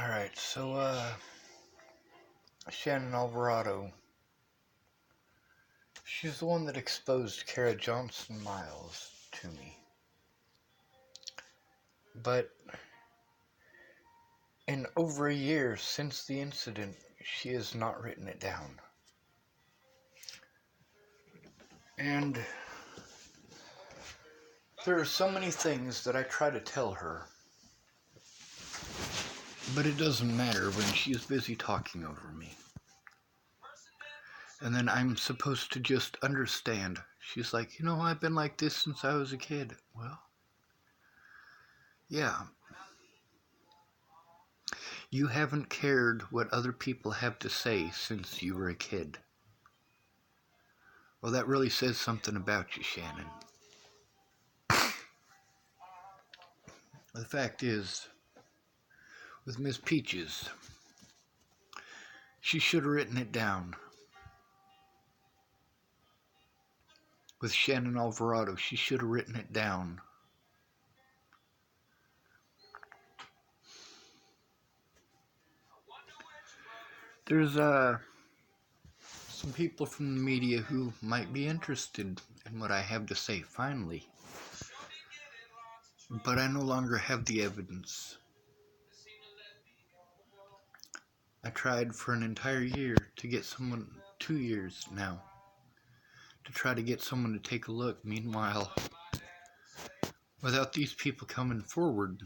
Alright, Shannon Alvarado. She's the one that exposed Kara Johnson Miles to me. But in over a year since the incident, she has not written it down. And there are so many things that I try to tell her, but it doesn't matter when she's busy talking over me. And then I'm supposed to just understand. She's like, I've been like this since I was a kid. Well, yeah. You haven't cared what other people have to say since you were a kid. Well, that really says something about you, Shannon. The fact is, with Miss Peaches, she should have written it down. With Shannon Alvarado, she should have written it down. There's some people from the media who might be interested in what I have to say, finally. But I no longer have the evidence. I tried for an entire year to get someone, 2 years now, to try to get someone to take a look. Meanwhile, without these people coming forward,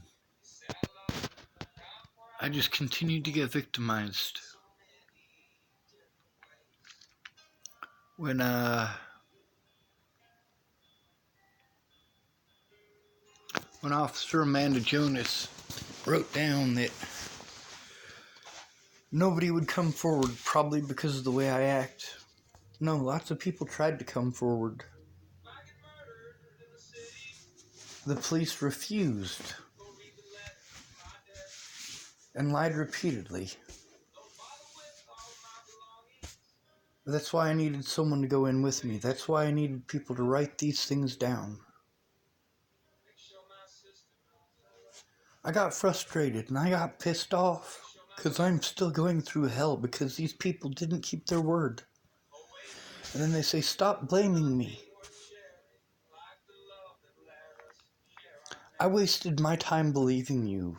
I just continued to get victimized. When Officer Amanda Jonas wrote down that nobody would come forward, probably because of the way I act. No, lots of people tried to come forward. The police refused and lied repeatedly. That's why I needed someone to go in with me. That's why I needed people to write these things down. I got frustrated and I got pissed off because I'm still going through hell because these people didn't keep their word. And then they say, stop blaming me. I wasted my time believing you.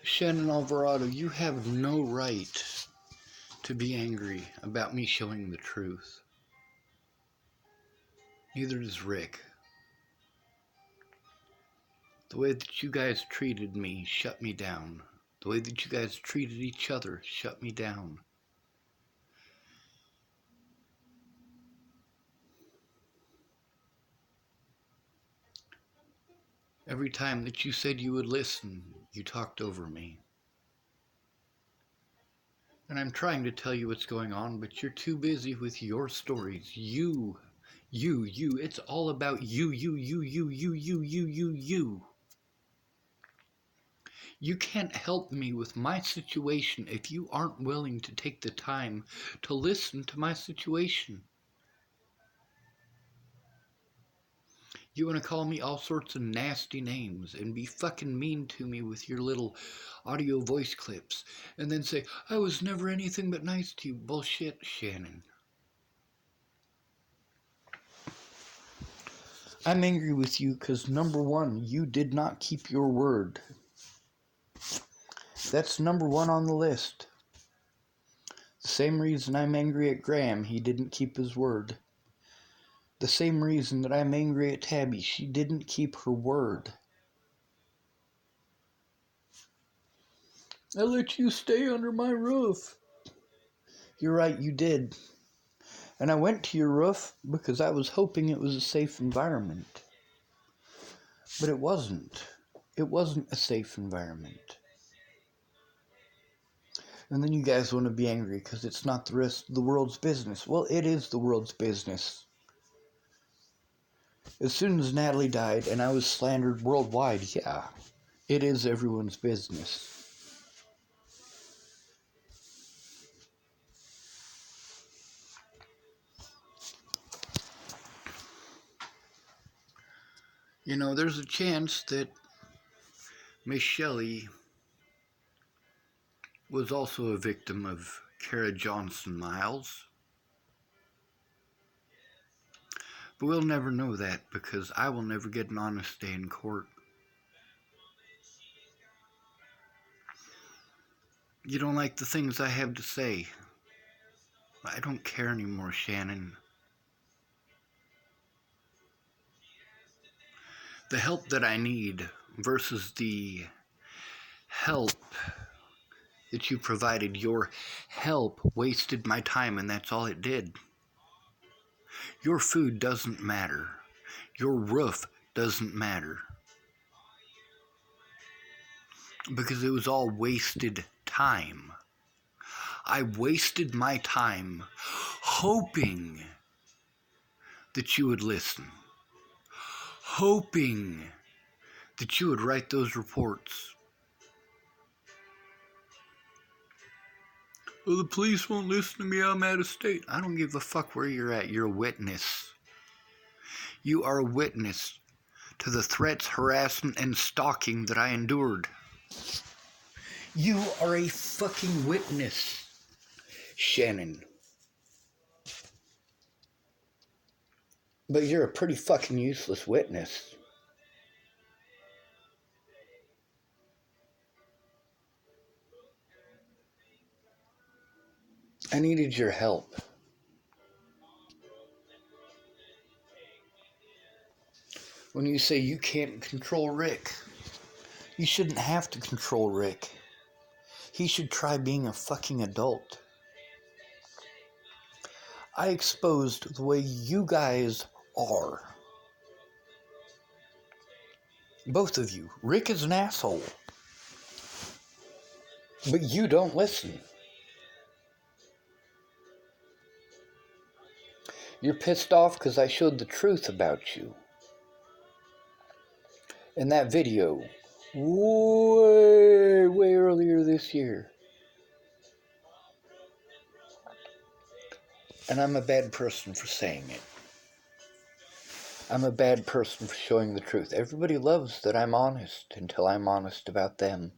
Shannon Alvarado, you have no right to be angry about me showing the truth. Neither does Rick. The way that you guys treated me shut me down. The way that you guys treated each other shut me down. Every time that you said you would listen, you talked over me. And I'm trying to tell you what's going on, but you're too busy with your stories. You. It's all about you. You can't help me with my situation if you aren't willing to take the time to listen to my situation. You want to call me all sorts of nasty names and be fucking mean to me with your little audio voice clips and then say, I was never anything but nice to you. Bullshit, Shannon. I'm angry with you because, number one, you did not keep your word. That's number one on the list. The same reason I'm angry at Graham, he didn't keep his word. The same reason that I'm angry at Tabby, she didn't keep her word. I let you stay under my roof. You're right, you did. And I went to your roof because I was hoping it was a safe environment. But it wasn't. It wasn't a safe environment. And then you guys want to be angry because it's not the rest of the world's business. Well, it is the world's business. As soon as Natalie died and I was slandered worldwide, yeah, it is everyone's business. You know, there's a chance that Miss Shelley was also a victim of Kara Johnson Miles. But we'll never know that because I will never get an honest day in court. You don't like the things I have to say. I don't care anymore, Shannon. The help that I need versus the help that you provided. Your help wasted my time, and that's all it did. Your food doesn't matter. Your roof doesn't matter. Because it was all wasted time. I wasted my time hoping that you would listen. Hoping that you would write those reports. Well, the police won't listen to me, I'm out of state. I don't give a fuck where you're at. You're a witness. You are a witness to the threats, harassment, and stalking that I endured. You are a fucking witness, Shannon. But you're a pretty fucking useless witness. I needed your help. When you say you can't control Rick, you shouldn't have to control Rick. He should try being a fucking adult. I exposed the way you guys are. Both of you. Rick is an asshole. But you don't listen. You're pissed off because I showed the truth about you. In that video, way earlier this year. And I'm a bad person for saying it. I'm a bad person for showing the truth. Everybody loves that I'm honest until I'm honest about them.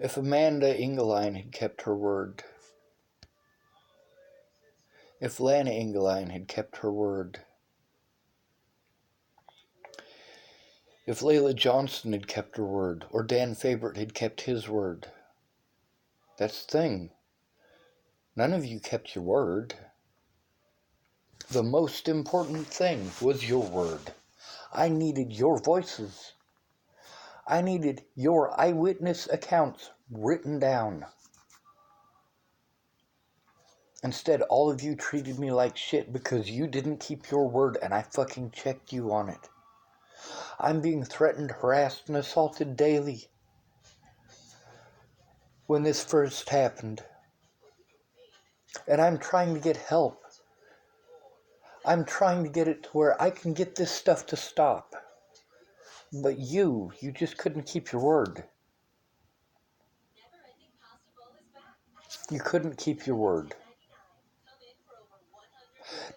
If Amanda Engeline had kept her word, if Lana Engeline had kept her word, if Layla Johnson had kept her word, or Dan Favorite had kept his word, that's the thing. None of you kept your word. The most important thing was your word. I needed your voices. I needed your eyewitness accounts written down. Instead, all of you treated me like shit because you didn't keep your word and I fucking checked you on it. I'm being threatened, harassed, and assaulted daily. When this first happened. And I'm trying to get help. I'm trying to get it to where I can get this stuff to stop. But you just couldn't keep your word. You couldn't keep your word.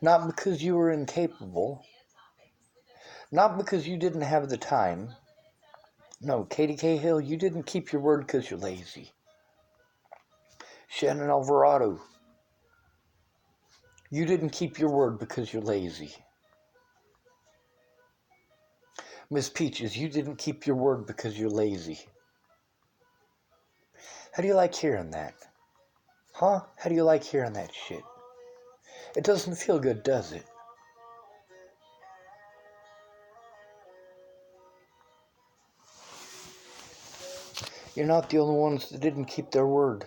Not because you were incapable. Not because you didn't have the time. No, Katie Cahill, you didn't keep your word because you're lazy. Shannon Alvarado, you didn't keep your word because you're lazy. Miss Peaches, you didn't keep your word because you're lazy. How do you like hearing that? Huh? How do you like hearing that shit? It doesn't feel good, does it? You're not the only ones that didn't keep their word.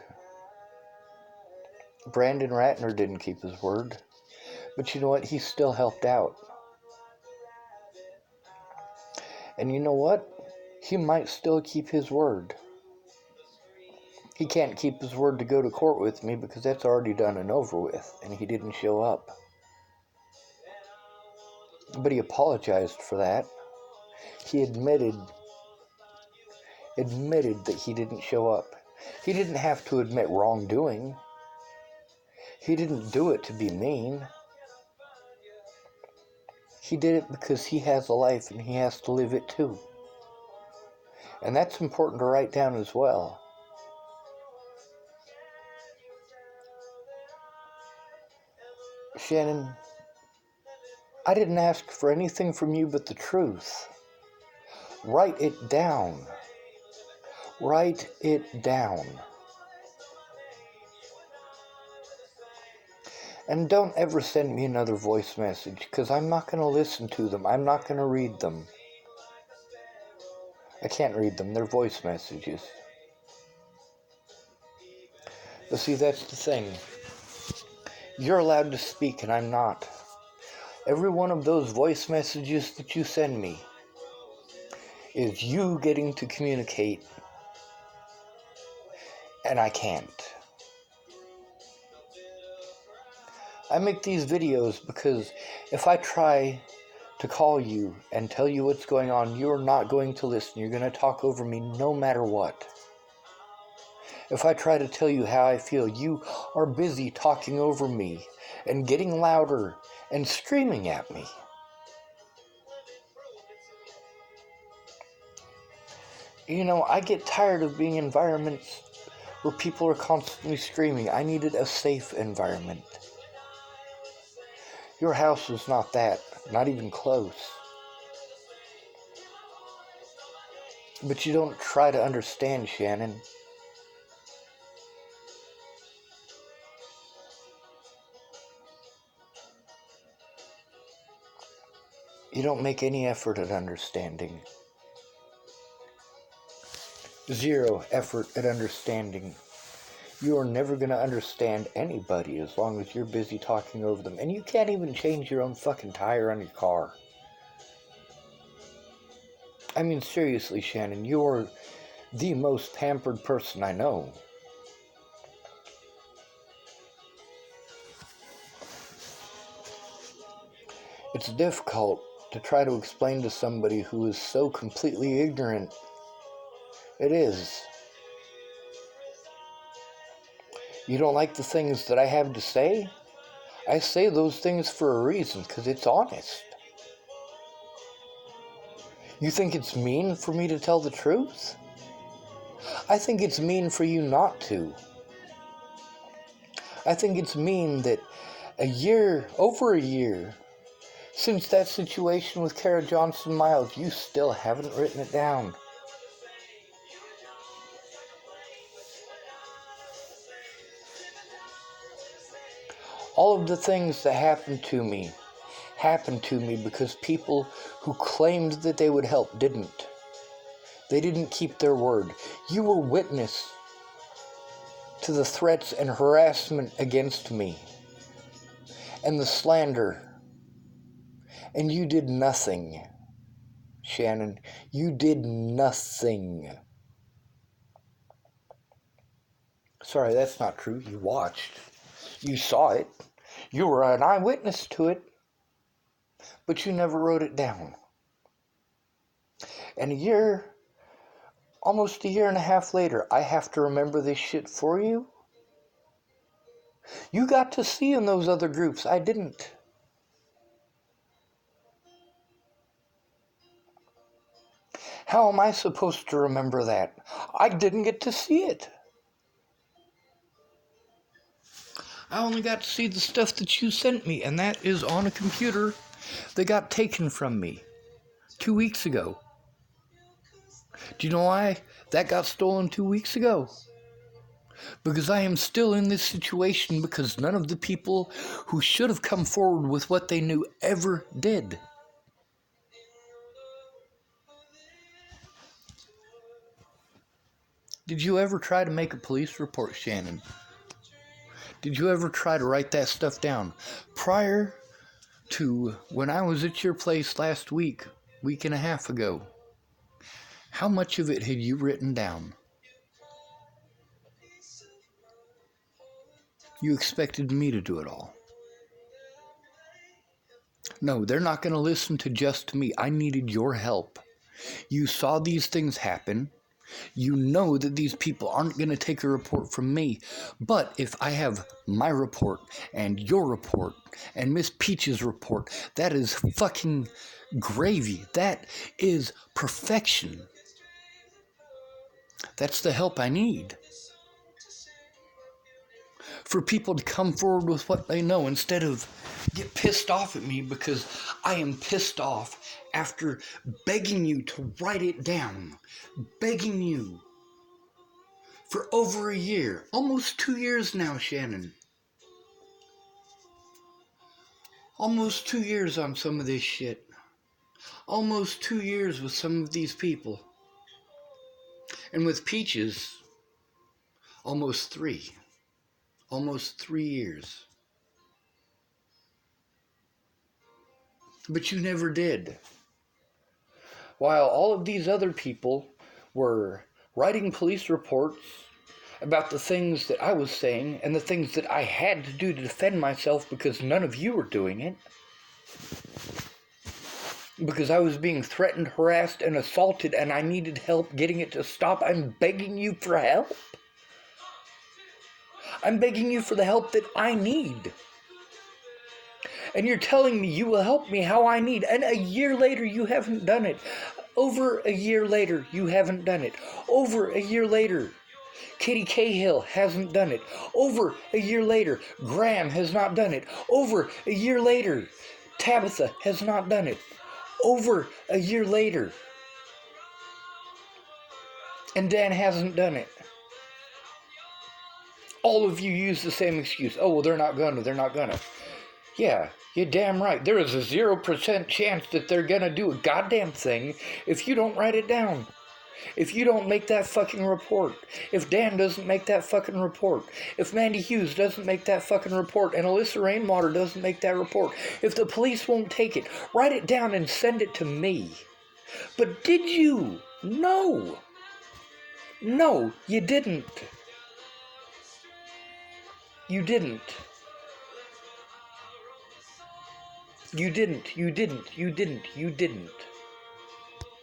Brandon Ratner didn't keep his word. But you know what? He still helped out. And you know what? He might still keep his word. He can't keep his word to go to court with me because that's already done and over with, and he didn't show up. But he apologized for that. He admitted that he didn't show up. He didn't have to admit wrongdoing. He didn't do it to be mean. He did it because he has a life and he has to live it too. And that's important to write down as well. Shannon, I didn't ask for anything from you but the truth. Write it down. Write it down. And don't ever send me another voice message, because I'm not going to listen to them. I'm not going to read them. I can't read them. They're voice messages. But see, that's the thing. You're allowed to speak and I'm not. Every one of those voice messages that you send me is you getting to communicate, and I can't. I make these videos because if I try to call you and tell you what's going on, you're not going to listen. You're going to talk over me no matter what. If I try to tell you how I feel, you are busy talking over me and getting louder and screaming at me. You know, I get tired of being in environments where people are constantly screaming. I needed a safe environment. Your house was not that, not even close. But you don't try to understand, Shannon. You don't make any effort at understanding. Zero effort at understanding. You are never going to understand anybody as long as you're busy talking over them. And you can't even change your own fucking tire on your car. I mean, seriously, Shannon, you're the most pampered person I know. It's difficult to try to explain to somebody who is so completely ignorant. It is. You don't like the things that I have to say? I say those things for a reason, because it's honest. You think it's mean for me to tell the truth? I think it's mean for you not to. I think it's mean that over a year, since that situation with Kara Johnson Miles, you still haven't written it down. All of the things that happened to me because people who claimed that they would help didn't. They didn't keep their word. You were witness to the threats and harassment against me and the slander. And you did nothing, Shannon. You did nothing. Sorry, that's not true. You watched. You saw it. You were an eyewitness to it. But you never wrote it down. And almost a year and a half later, I have to remember this shit for you? You got to see in those other groups. I didn't. How am I supposed to remember that? I didn't get to see it. I only got to see the stuff that you sent me, and that is on a computer that got taken from me 2 weeks ago. Do you know why that got stolen 2 weeks ago? Because I am still in this situation because none of the people who should have come forward with what they knew ever did. Did you ever try to make a police report, Shannon? Did you ever try to write that stuff down? Prior to when I was at your place last week and a half ago, how much of it had you written down? You expected me to do it all. No, they're not going to listen to just me. I needed your help. You saw these things happen. You know that these people aren't going to take a report from me. But if I have my report and your report and Miss Peach's report, that is fucking gravy. That is perfection. That's the help I need. For people to come forward with what they know instead of get pissed off at me because I am pissed off after begging you to write it down. Begging you for over a year. Almost 2 years now, Shannon. Almost 2 years on some of this shit. Almost 2 years with some of these people. And with Peaches, almost 3. Almost 3 years. But you never did. While all of these other people were writing police reports about the things that I was saying and the things that I had to do to defend myself because none of you were doing it. Because I was being threatened, harassed, and assaulted and I needed help getting it to stop. I'm begging you for help. I'm begging you for the help that I need. And you're telling me you will help me how I need. And a year later, you haven't done it. Over a year later, you haven't done it. Over a year later, Katie Cahill hasn't done it. Over a year later, Graham has not done it. Over a year later, Tabitha has not done it. Over a year later, and Dan hasn't done it. All of you use the same excuse. Oh, well, they're not gonna. Yeah, you're damn right. There is a 0% chance that they're gonna do a goddamn thing if you don't write it down. If you don't make that fucking report. If Dan doesn't make that fucking report. If Mandy Hughes doesn't make that fucking report. And Alyssa Rainwater doesn't make that report. If the police won't take it, write it down and send it to me. But did you? No. No, you didn't. You didn't. You didn't. You didn't. You didn't. You didn't.